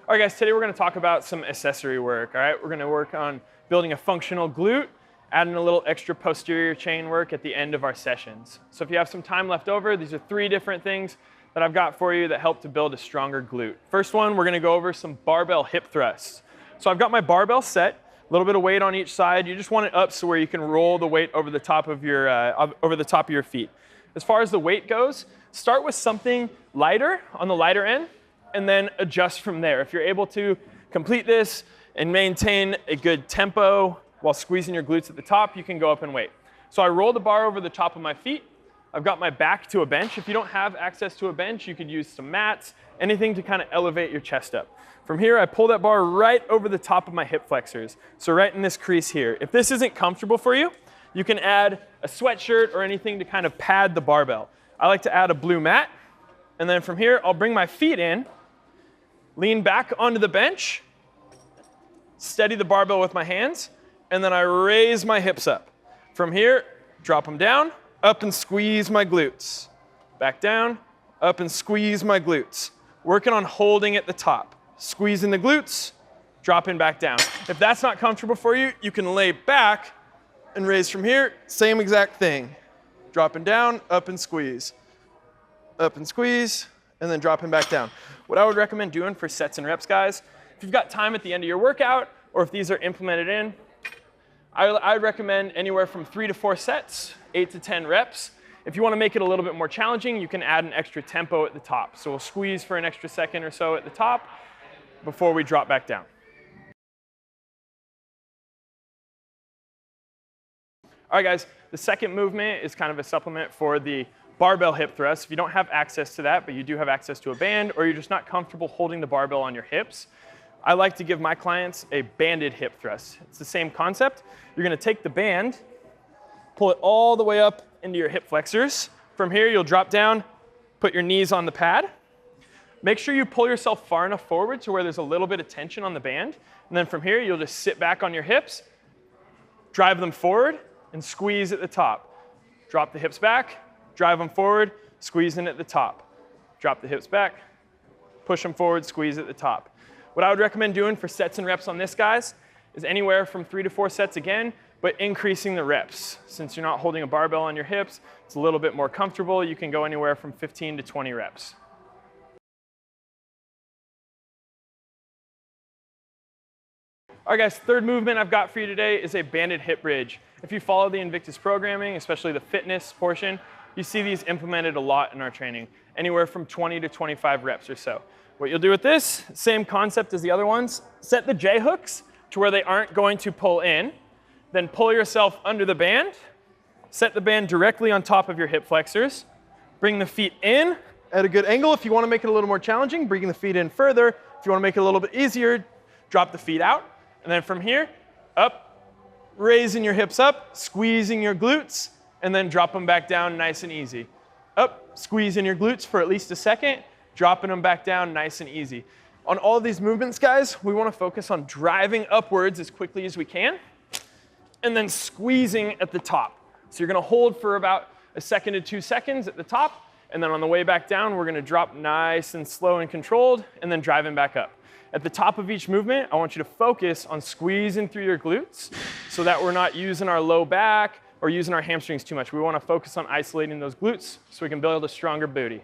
All right, guys, today we're going to talk about some accessory work. All right, we're going to work on building a functional glute, adding a little extra posterior chain work at the end of our sessions. So if you have some time left over, these are 3 different things that I've got for you that help to build a stronger glute. First one, we're going to go over some barbell hip thrusts. So I've got my barbell set, a little bit of weight on each side. You just want it up so where you can roll the weight over the top of your feet. As far as the weight goes, start with something lighter on the lighter end, and then adjust from there. If you're able to complete this and maintain a good tempo while squeezing your glutes at the top, you can go up in weight. So I roll the bar over the top of my feet. I've got my back to a bench. If you don't have access to a bench, you could use some mats, anything to kind of elevate your chest up. From here, I pull that bar right over the top of my hip flexors. So right in this crease here. If this isn't comfortable for you, you can add a sweatshirt or anything to kind of pad the barbell. I like to add a blue mat. And then from here, I'll bring my feet in, lean back onto the bench, steady the barbell with my hands, and then I raise my hips up. From here, drop them down, up and squeeze my glutes. Back down, up and squeeze my glutes. Working on holding at the top. Squeezing the glutes, dropping back down. If that's not comfortable for you, you can lay back and raise from here. Same exact thing. Dropping down, up and squeeze. Up and squeeze, and then dropping back down. What I would recommend doing for sets and reps, guys, if you've got time at the end of your workout, or if these are implemented in, I recommend anywhere from 3 to 4 sets, 8 to 10 reps. If you want to make it a little bit more challenging, you can add an extra tempo at the top. So we'll squeeze for an extra second or so at the top before we drop back down. All right, guys, the second movement is kind of a supplement for the barbell hip thrust. If you don't have access to that, but you do have access to a band, or you're just not comfortable holding the barbell on your hips, I like to give my clients a banded hip thrust. It's the same concept. You're going to take the band, pull it all the way up into your hip flexors. From here, you'll drop down, put your knees on the pad. Make sure you pull yourself far enough forward to where there's a little bit of tension on the band. And then from here, you'll just sit back on your hips, drive them forward, and squeeze at the top. Drop the hips back, drive them forward, squeeze in at the top. Drop the hips back, push them forward, squeeze at the top. What I would recommend doing for sets and reps on this, guys, is anywhere from 3 to 4 sets again, but increasing the reps. Since you're not holding a barbell on your hips, it's a little bit more comfortable. You can go anywhere from 15 to 20 reps. All right, guys, third movement I've got for you today is a Bandit Hit Bridge. If you follow the Invictus programming, especially the fitness portion, you see these implemented a lot in our training, anywhere from 20 to 25 reps or so. What you'll do with this, same concept as the other ones, set the J hooks to where they aren't going to pull in, then pull yourself under the band, set the band directly on top of your hip flexors, bring the feet in at a good angle. If you want to make it a little more challenging, bring the feet in further. If you want to make it a little bit easier, drop the feet out. And then from here, up, raising your hips up, squeezing your glutes, and then drop them back down nice and easy. Up, squeezing your glutes for at least a second, dropping them back down nice and easy. On all of these movements, guys, we want to focus on driving upwards as quickly as we can, and then squeezing at the top. So you're going to hold for about 1 to 2 seconds at the top, and then on the way back down, we're going to drop nice and slow and controlled, and then driving back up. At the top of each movement, I want you to focus on squeezing through your glutes so that we're not using our low back or using our hamstrings too much. We want to focus on isolating those glutes so we can build a stronger booty.